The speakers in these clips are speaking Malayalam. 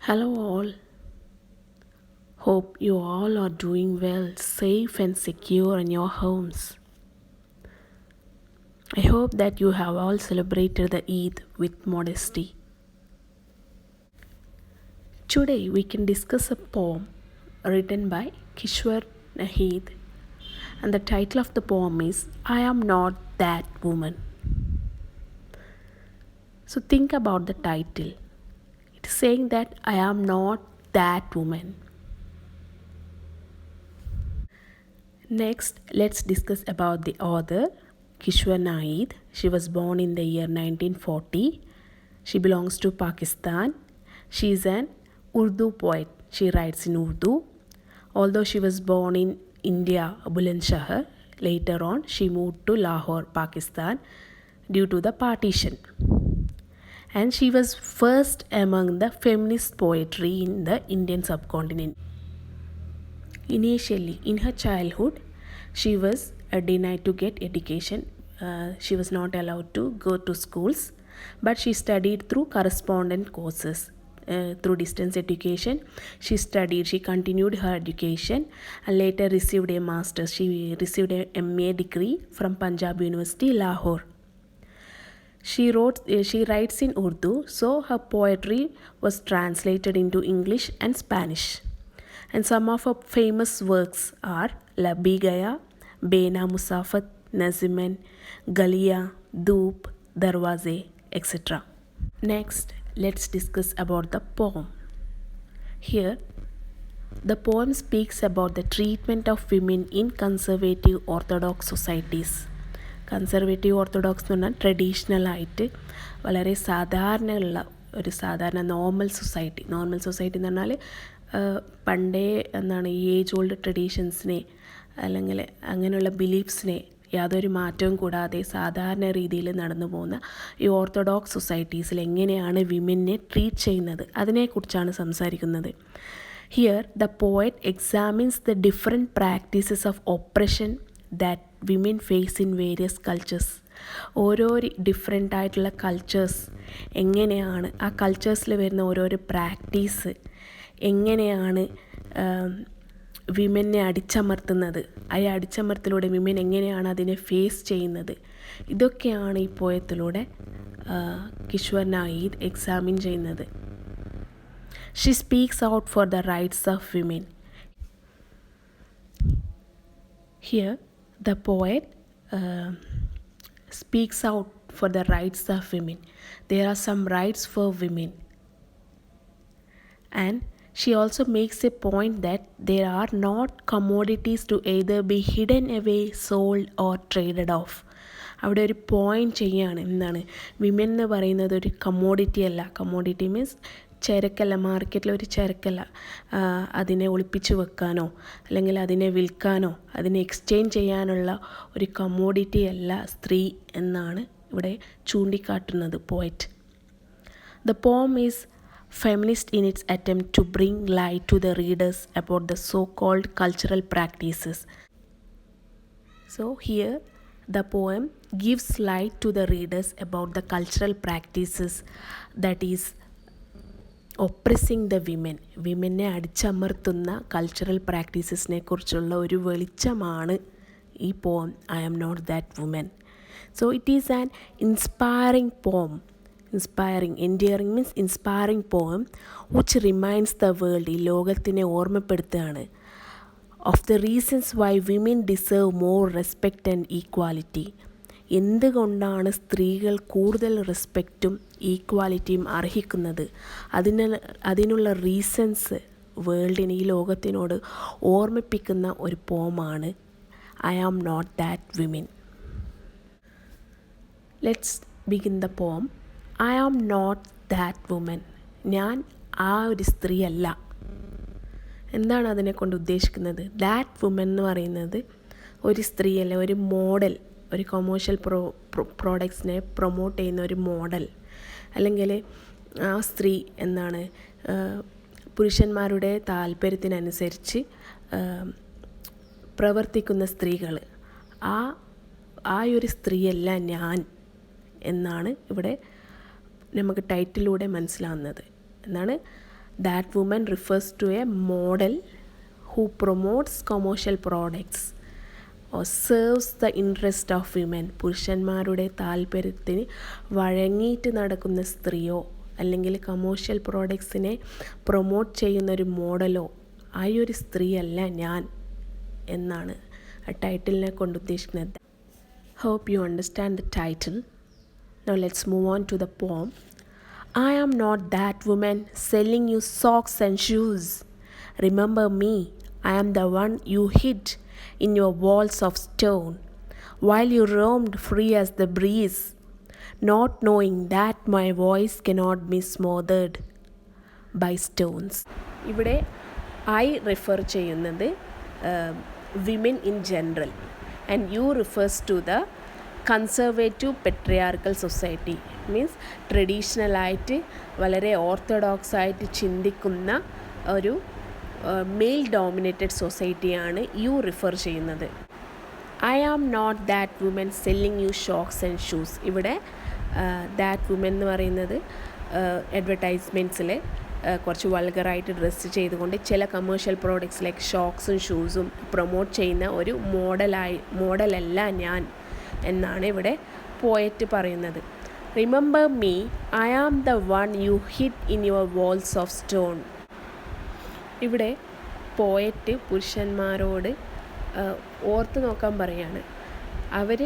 Hello, all. Hope you all are doing well, safe, and secure in your homes. I hope that you have all celebrated the Eid with modesty. Today, we can discuss a poem written by Kishwar Nahid, and the title of the poem is I Am Not That Woman. So, think about the title. It is saying that I am not that woman. Next, let's discuss about the author, Kishwar Naid. She was born in the year 1940. She belongs to Pakistan. She is an Urdu poet. She writes in Urdu. Although she was born in India, Bulandshahr, later on she moved to Lahore, Pakistan due to the partition. And she was first among the feminist poetry in the Indian subcontinent. Initially, in her childhood, she was denied to get education. She was not allowed to go to schools, but she studied through correspondence courses. Through distance education, she continued her education and later received a master's. She received a MA degree from Punjab University, Lahore. She writes in Urdu, so her poetry was translated into English and Spanish. And some of her famous works are Labbi Gaya, Bena Musafat, Naziman, Galia, Dhoop, Darwaze, etc. Next, let's discuss about the poem. Here, the poem speaks about the treatment of women in conservative orthodox societies. Conservative orthodox എന്ന് പറഞ്ഞാൽ ട്രഡീഷണലായിട്ട് വളരെ സാധാരണ നോർമൽ സൊസൈറ്റി എന്ന് പറഞ്ഞാൽ പണ്ടേ ഈ ഏജ് ഓൾഡ് ട്രഡീഷൻസിനെ അല്ലെങ്കിൽ അങ്ങനെയുള്ള ബിലീഫ്സിനെ യാതൊരു മാറ്റവും കൂടാതെ സാധാരണ രീതിയിൽ നടന്നു പോകുന്ന ഈ ഓർത്തഡോക്സ് സൊസൈറ്റീസിൽ എങ്ങനെയാണ് വിമനെ ട്രീറ്റ് ചെയ്യുന്നത് അതിനെക്കുറിച്ചാണ് സംസാരിക്കുന്നത്. Here the poet examines the different practices of oppression that women face in various cultures. ഓരോ ഡിഫറെൻ്റ് ആയിട്ടുള്ള കൾച്ചേഴ്സ് എങ്ങനെയാണ് ആ കൾച്ചേഴ്സിൽ വരുന്ന ഓരോരോ പ്രാക്ടീസ് എങ്ങനെയാണ് വിമനെ അടിച്ചമർത്തുന്നത്, ആ അടിച്ചമർത്തലൂടെ വിമൻ എങ്ങനെയാണ് അതിനെ ഫേസ് ചെയ്യുന്നത്, ഇതൊക്കെയാണ് ഈ പോയത്തിലൂടെ കിശ്വർ നായിദ് എക്സാമിൻ ചെയ്യുന്നത്. She speaks out for the rights of women. Here, the poet speaks out for the rights of women. There are some rights for women. And she also makes a point that there are not commodities to either be hidden away, sold or traded off. അവിടെ ഒരു പോയിന്റ് ചെയ്യാണ്. എന്താണ് വിമൻ എന്ന് പറയുന്നത് ഒരു കമ്മോഡിറ്റി അല്ല. കമ്മോഡിറ്റി മീൻസ് ചരക്കല്ല, മാർക്കറ്റിൽ ഒരു ചരക്കല്ല. അതിനെ ഒളിപ്പിച്ച് വെക്കാനോ അല്ലെങ്കിൽ അതിനെ വിൽക്കാനോ അതിനെ എക്സ്ചേഞ്ച് ചെയ്യാനുള്ള ഒരു കമ്മോഡിറ്റി അല്ല സ്ത്രീ എന്നാണ് ഇവിടെ ചൂണ്ടിക്കാട്ടുന്നത് poet. The poem is feminist in its attempt to bring light to the readers about the so-called cultural practices. So here the poem gives light to the readers about the cultural practices that is oppressing the women. വിമനെ അടിച്ചമർത്തുന്ന കൾച്ചറൽ പ്രാക്ടീസസിനെ കുറിച്ചുള്ള ഒരു വെളിച്ചമാണ് ഈ poem I am not that woman. So it is an inspiring poem. Endearing means inspiring poem which reminds the world, ഈ ലോകത്തിനെ ഓർമ്മപ്പെടുത്തുകയാണ് of the reasons why women deserve more respect and equality. എന്തുകൊണ്ടാണ് സ്ത്രീകൾ കൂടുതൽ റെസ്പെക്റ്റും ഈക്വാലിറ്റിയും അർഹിക്കുന്നത്, അതിനുള്ള റീസൺസ് വേൾഡിന്, ഈ ലോകത്തിനോട് ഓർമ്മിപ്പിക്കുന്ന ഒരു പോമാണ് I am not that women. Let's begin the poem. I am not that woman. ഞാൻ ആ ഒരു സ്ത്രീ അല്ല. എന്താണ് അതിനെ കൊണ്ട് ഉദ്ദേശിക്കുന്നത്? ദാറ്റ് വുമൻ എന്ന് പറയുന്നത് ഒരു സ്ത്രീയല്ല, ഒരു മോഡൽ, ഒരു കൊമേഴ്ഷ്യൽ പ്രോഡക്ട്സിനെ പ്രൊമോട്ട് ചെയ്യുന്ന ഒരു മോഡൽ, അല്ലെങ്കിൽ ആ സ്ത്രീ എന്താണ് പുരുഷന്മാരുടെ താല്പര്യത്തിനനുസരിച്ച് പ്രവർത്തിക്കുന്ന സ്ത്രീകൾ, ആ ഒരു സ്ത്രീയല്ല ഞാൻ എന്നാണ് ഇവിടെ നമുക്ക് ടൈറ്റിലൂടെ മനസ്സിലാവുന്നത്. എന്നാണ് That woman refers to a model who promotes commercial products or serves the interest of women. പുരുഷന്മാരുടെ താല്പര്യത്തിന് വഴങ്ങിയിട്ട് നടക്കുന്ന സ്ത്രീയോ അല്ലെങ്കിൽ കമേഴ്ഷ്യൽ പ്രോഡക്ട്സിനെ പ്രൊമോട്ട് ചെയ്യുന്നൊരു മോഡലോ ആയൊരു സ്ത്രീയല്ല ഞാൻ എന്നാണ് ആ ടൈറ്റിലിനെ കൊണ്ട് ഉദ്ദേശിക്കുന്നത്. Hope you understand the title. Now let's move on to the poem. I am not that woman selling you socks and shoes. Remember me, I am the one you hid in your walls of stone, while you roamed free as the breeze, not knowing that my voice cannot be smothered by stones. ഇവിടെ I refer ചെയ്യുന്നത് women in general and you refers to the conservative patriarchal society. Means ട്രഡീഷണലായിട്ട് വളരെ ഓർത്തഡോക്സ് ആയിട്ട് ചിന്തിക്കുന്ന ഒരു മെയിൽ ഡോമിനേറ്റഡ് സൊസൈറ്റിയാണ് യു റിഫർ ചെയ്യുന്നത്. I am not that woman selling you socks and shoes. ഇവിടെ ദാറ്റ് വുമൻ എന്ന് പറയുന്നത് അഡ്വർടൈസ്മെൻറ്റ്സിൽ കുറച്ച് വൾഗറായിട്ട് ഡ്രസ്സ് ചെയ്തുകൊണ്ട് ചില കമേഴ്ഷ്യൽ പ്രോഡക്ട്സ് ലൈക്ക് ഷോക്സും ഷൂസും പ്രൊമോട്ട് ചെയ്യുന്ന ഒരു മോഡലല്ല ഞാൻ എന്നാണ് ഇവിടെ പോയറ്റ് പറയുന്നത്. Remember me, I am the one you hid in your walls of stone. ഇവിടെ പോയറ്റ് പുരുഷന്മാരോട് ഓർത്ത് നോക്കാൻ പറയാണ്. അവർ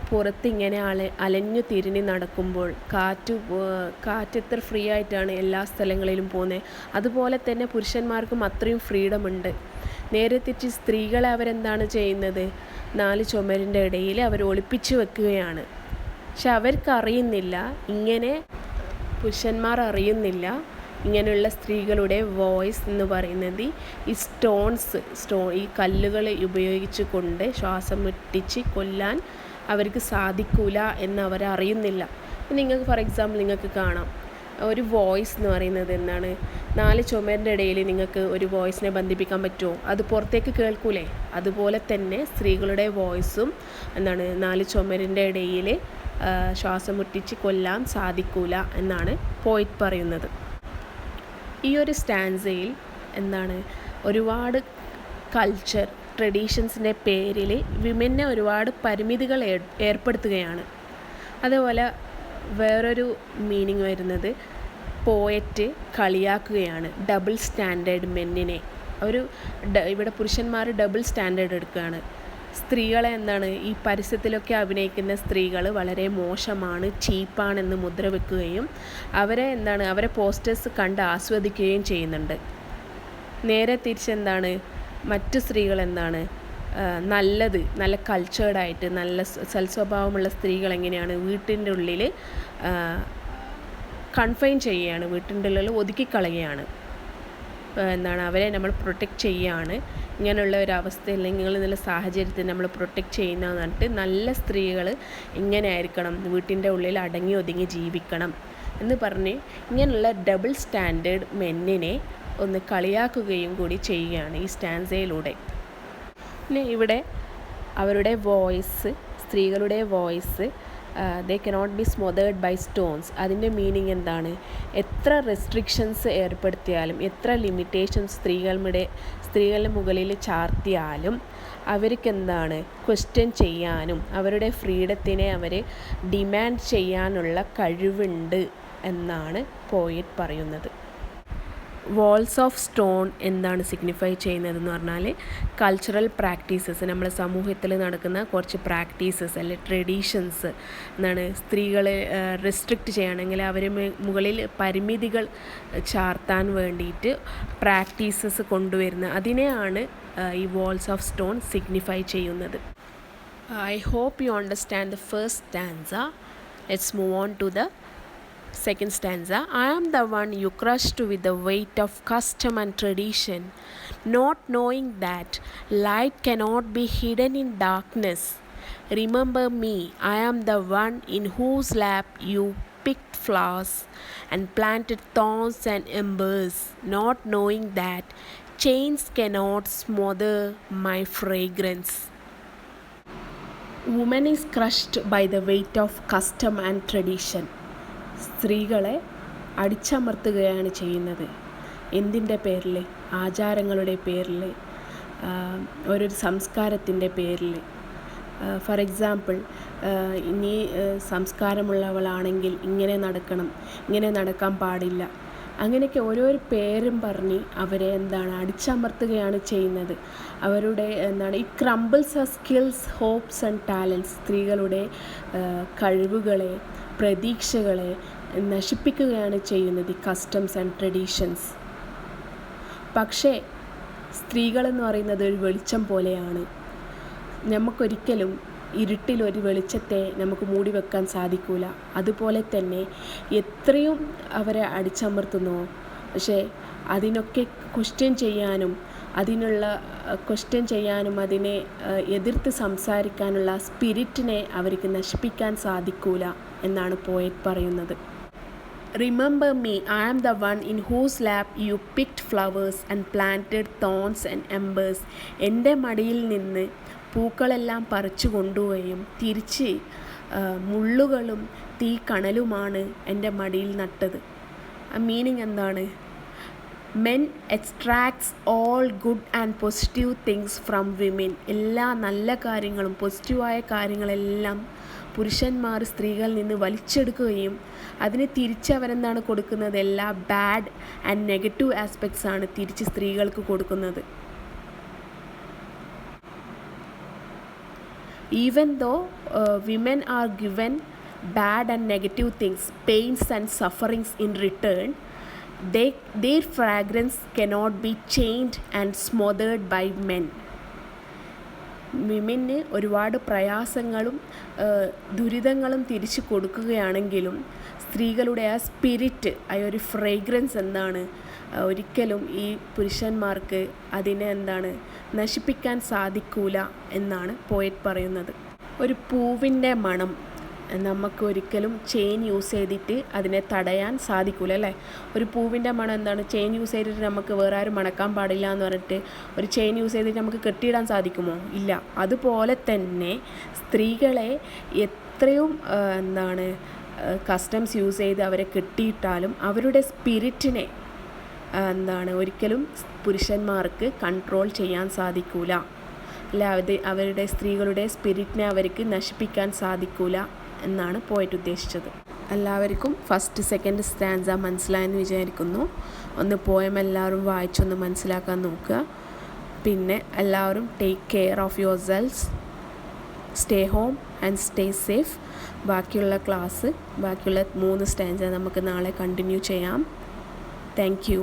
പുറത്തിങ്ങനെ അലഞ്ഞു തിരിഞ്ഞ് നടക്കുമ്പോൾ കാറ്റ് എത്ര ഫ്രീ ആയിട്ടാണ് എല്ലാ സ്ഥലങ്ങളിലും പോകുന്നത്. അതുപോലെ തന്നെ പുരുഷന്മാർക്കും അത്രയും ഫ്രീഡം ഉണ്ട്. നേരെ തിരിച്ച് സ്ത്രീകളെ അവരെന്താണ് ചെയ്യുന്നത്? 4 ചുമരിൻ്റെ ഇടയിൽ അവർ ഒളിപ്പിച്ച് വെക്കുകയാണ്. പക്ഷെ അവർക്കറിയുന്നില്ല, ഇങ്ങനെ പുരുഷന്മാർ അറിയുന്നില്ല, ഇങ്ങനെയുള്ള സ്ത്രീകളുടെ വോയിസ് എന്ന് പറയുന്നത് ഈ ഈ കല്ലുകൾ ഉപയോഗിച്ച് കൊണ്ട് ശ്വാസം മുട്ടിച്ച് കൊല്ലാൻ അവർക്ക് സാധിക്കില്ല എന്ന് അവരറിയുന്നില്ല. നിങ്ങൾക്ക് ഫോർ എക്സാമ്പിൾ നിങ്ങൾക്ക് കാണാം, ഒരു വോയിസ് എന്ന് പറയുന്നത് എന്താണ്? 4 ചുമരിൻ്റെ ഇടയിൽ നിങ്ങൾക്ക് ഒരു വോയിസിനെ ബന്ധിപ്പിക്കാൻ പറ്റുമോ? അത് പുറത്തേക്ക് കേൾക്കൂലേ? അതുപോലെ തന്നെ സ്ത്രീകളുടെ വോയിസും എന്താണ് 4 ചുമരിൻ്റെ ഇടയിൽ ശ്വാസം മുട്ടിച്ച് കൊല്ലാൻ സാധിക്കില്ല എന്നാണ് പോയിറ്റ് പറയുന്നത്. ഈ ഒരു സ്റ്റാൻസയിൽ എന്താണ് ഒരുപാട് കൾച്ചർ ട്രഡീഷൻസിൻ്റെ പേരിൽ വിമനെ ഒരുപാട് പരിമിതികൾ ഏർപ്പെടുത്തുകയാണ്. അതുപോലെ വേറൊരു മീനിങ് വരുന്നത് പോയറ്റ് കളിയാക്കുകയാണ് ഡബിൾ സ്റ്റാൻഡേർഡ് മെന്നിനെ. ഇവിടെ പുരുഷന്മാർ ഡബിൾ സ്റ്റാൻഡേർഡ് എടുക്കുകയാണ്. സ്ത്രീകളെ എന്താണ് ഈ പരസ്യത്തിലൊക്കെ അഭിനയിക്കുന്ന സ്ത്രീകൾ വളരെ മോശമാണ്, ചീപ്പാണെന്ന് മുദ്ര വെക്കുകയും അവരെ പോസ്റ്റേഴ്സ് കണ്ട് ആസ്വദിക്കുകയും ചെയ്യുന്നുണ്ട്. നേരെ തിരിച്ചെന്താണ് മറ്റു സ്ത്രീകൾ നല്ല കൾച്ചേർഡായിട്ട് നല്ല സൽസ്വഭാവമുള്ള സ്ത്രീകൾ എങ്ങനെയാണ് വീട്ടിൻ്റെ ഉള്ളിൽ കൺഫൈൻ ചെയ്യുകയാണ്, വീട്ടിൻ്റെ ഉള്ളിൽ ഒതുക്കിക്കളയുകയാണ്. അവരെ നമ്മൾ പ്രൊട്ടക്റ്റ് ചെയ്യുകയാണ്. ഇങ്ങനെയുള്ള ഒരു അവസ്ഥയിൽ ഇങ്ങനെയുള്ള സാഹചര്യത്തിൽ നമ്മൾ പ്രൊട്ടക്റ്റ് ചെയ്യുന്നതെന്ന് പറഞ്ഞിട്ട് നല്ല സ്ത്രീകൾ ഇങ്ങനെ ആയിരിക്കണം, വീട്ടിൻ്റെ ഉള്ളിൽ അടങ്ങി ഒതുങ്ങി ജീവിക്കണം എന്ന് പറഞ്ഞ് ഇങ്ങനെയുള്ള ഡബിൾ സ്റ്റാൻഡേർഡ് മെന്നിനെ ഒന്ന് കളിയാക്കുകയും കൂടി ചെയ്യുകയാണ് ഈ സ്റ്റാൻസയിലൂടെ. പിന്നെ ഇവിടെ അവരുടെ വോയിസ്, സ്ത്രീകളുടെ voice they cannot be smothered by stones. അതിൻ്റെ മീനിങ് എന്താണ്? എത്ര റെസ്ട്രിക്ഷൻസ് ഏർപ്പെടുത്തിയാലും, എത്ര ലിമിറ്റേഷൻസ് സ്ത്രീകളുടെ മുകളിൽ ചാർത്തിയാലും അവർക്ക് ക്വസ്റ്റ്യൻ ചെയ്യാനും അവരുടെ ഫ്രീഡത്തിനെ അവർ ഡിമാൻഡ് ചെയ്യാനുള്ള കഴിവുണ്ട് എന്നാണ് പോയറ്റ് പറയുന്നത്. വാൾസ് ഓഫ് സ്റ്റോൺ എന്താണ് സിഗ്നിഫൈ ചെയ്യുന്നതെന്ന് പറഞ്ഞാൽ കൾച്ചറൽ പ്രാക്ടീസസ്, നമ്മുടെ സമൂഹത്തിൽ നടക്കുന്ന കുറച്ച് പ്രാക്ടീസസ് അല്ലെ ട്രഡീഷൻസ് സ്ത്രീകളെ റെസ്ട്രിക്റ്റ് ചെയ്യുകയാണെങ്കിൽ അവരെ മുകളിൽ പരിമിതികൾ ചാർത്താൻ വേണ്ടിയിട്ട് പ്രാക്ടീസസ് കൊണ്ടുവരുന്ന അതിനെയാണ് ഈ വാൾസ് ഓഫ് സ്റ്റോൺ സിഗ്നിഫൈ ചെയ്യുന്നത്. I hope you understand the first stanza. Let's move on to the second stanza. I am the one you crushed with the weight of custom and tradition, not knowing that light cannot be hidden in darkness. Remember me, I am the one in whose lap you picked flowers and planted thorns and embers, not knowing that chains cannot smother my fragrance. Woman is crushed by the weight of custom and tradition. സ്ത്രീകളെ അടിച്ചമർത്തുകയാണ് ചെയ്യുന്നത്. എന്തിൻ്റെ പേരിൽ? ആചാരങ്ങളുടെ പേരിൽ, ഓരോ സംസ്കാരത്തിൻ്റെ പേരിൽ. ഫോർ എക്സാമ്പിൾ, ഇനി സംസ്കാരമുള്ളവളാണെങ്കിൽ ഇങ്ങനെ നടക്കണം, ഇങ്ങനെ നടക്കാൻ പാടില്ല, അങ്ങനെയൊക്കെ ഓരോരോ പേരും പറഞ്ഞ് അവരെ അടിച്ചമർത്തുകയാണ് ചെയ്യുന്നത്. അവരുടെ it crumbles our skills, hopes and talents. സ്ത്രീകളുടെ കഴിവുകളെ, പ്രതീക്ഷകളെ നശിപ്പിക്കുകയാണ് ചെയ്യുന്നത് ഈ കസ്റ്റംസ് ആൻഡ് ട്രഡീഷൻസ്. പക്ഷേ സ്ത്രീകളെന്ന് പറയുന്നത് ഒരു വെളിച്ചം പോലെയാണ്. നമുക്കൊരിക്കലും ഇരുട്ടിലൊരു വെളിച്ചത്തെ നമുക്ക് മൂടി വെക്കാൻ സാധിക്കില്ല. അതുപോലെ തന്നെ എത്രയും അവരെ അടിച്ചമർത്തുന്നു, പക്ഷേ അതിനൊക്കെ ക്വസ്റ്റ്യൻ ചെയ്യാനും അതിനെ എതിർത്ത് സംസാരിക്കാനുള്ള സ്പിരിറ്റിനെ അവർക്ക് നശിപ്പിക്കാൻ സാധിക്കില്ല എന്നാണ് പോയറ്റ് പറയുന്നത്. Remember me, I am the one in whose lap you picked flowers and planted thorns and embers. എൻ്റെ മടിയിൽ നിന്ന് പൂക്കളെല്ലാം പറിച്ചു കൊണ്ടുപോവുകയും തിരിച്ച് മുള്ളുകളും തീ കണലുമാണ് എൻ്റെ മടിയിൽ നട്ടത്. ആ മീനിങ് എന്താണ്? Men extracts all good and positive things from women. എല്ലാ നല്ല കാര്യങ്ങളും പോസിറ്റീവായ കാര്യങ്ങളെല്ലാം പുരുഷന്മാർ സ്ത്രീകളിൽ നിന്ന് വലിച്ചെടുക്കുകയും അതിന് തിരിച്ച് അവരെന്താണ് കൊടുക്കുന്നത്? എല്ലാ ബാഡ് ആൻഡ് നെഗറ്റീവ് ആസ്പെക്ട്സ് ആണ് തിരിച്ച് സ്ത്രീകൾക്ക് കൊടുക്കുന്നത്. Even though women are given bad and negative things, pains and sufferings in return, their fragrance cannot be changed and smothered by men. Women ഒരുപാട് പ്രയാസങ്ങളും ദുരിതങ്ങളും തിരിച്ചു കൊടുക്കുകയാണെങ്കിലും സ്ത്രീകളുടെ ആ സ്പിരിറ്റ്, ആ ഒരു ഫ്രേഗ്രൻസ് ഒരിക്കലും ഈ പുരുഷന്മാർക്ക് അതിനെ നശിപ്പിക്കാൻ സാധിക്കൂല എന്നാണ് പോയറ്റ് പറയുന്നത്. ഒരു പൂവിൻ്റെ മണം നമുക്ക് ഒരിക്കലും ചെയിൻ യൂസ് ചെയ്തിട്ട് അതിനെ തടയാൻ സാധിക്കില്ല, അല്ലേ? ഒരു പൂവിൻ്റെ മണം ചെയിൻ യൂസ് ചെയ്തിട്ട് നമുക്ക് വേറെ ആരും മണക്കാൻ പാടില്ല എന്ന് പറഞ്ഞിട്ട് ഒരു ചെയിൻ യൂസ് ചെയ്തിട്ട് നമുക്ക് കെട്ടിയിടാൻ സാധിക്കുമോ? ഇല്ല. അതുപോലെ തന്നെ സ്ത്രീകളെ എത്രയും കസ്റ്റംസ് യൂസ് ചെയ്ത് അവരെ കെട്ടിയിട്ടാലും അവരുടെ സ്പിരിറ്റിനെ ഒരിക്കലും പുരുഷന്മാർക്ക് കൺട്രോൾ ചെയ്യാൻ സാധിക്കില്ല, അല്ല അവരുടെ സ്ത്രീകളുടെ സ്പിരിറ്റിനെ അവർക്ക് നശിപ്പിക്കാൻ സാധിക്കില്ല എന്നാണ് പോയിട്ട് ഉദ്ദേശിച്ചത്. എല്ലാവർക്കും ഫസ്റ്റ് സെക്കൻഡ് സ്റ്റാൻസ മനസ്സിലായെന്ന് വിചാരിക്കുന്നു. ഒന്ന് പോയം എല്ലാവരും വായിച്ചൊന്ന് മനസ്സിലാക്കാൻ നോക്കുക. പിന്നെ എല്ലാവരും take care of your selves, stay home and stay safe. ബാക്കിയുള്ള 3 സ്റ്റാൻസ നമുക്ക് നാളെ കണ്ടിന്യൂ ചെയ്യാം. Thank you.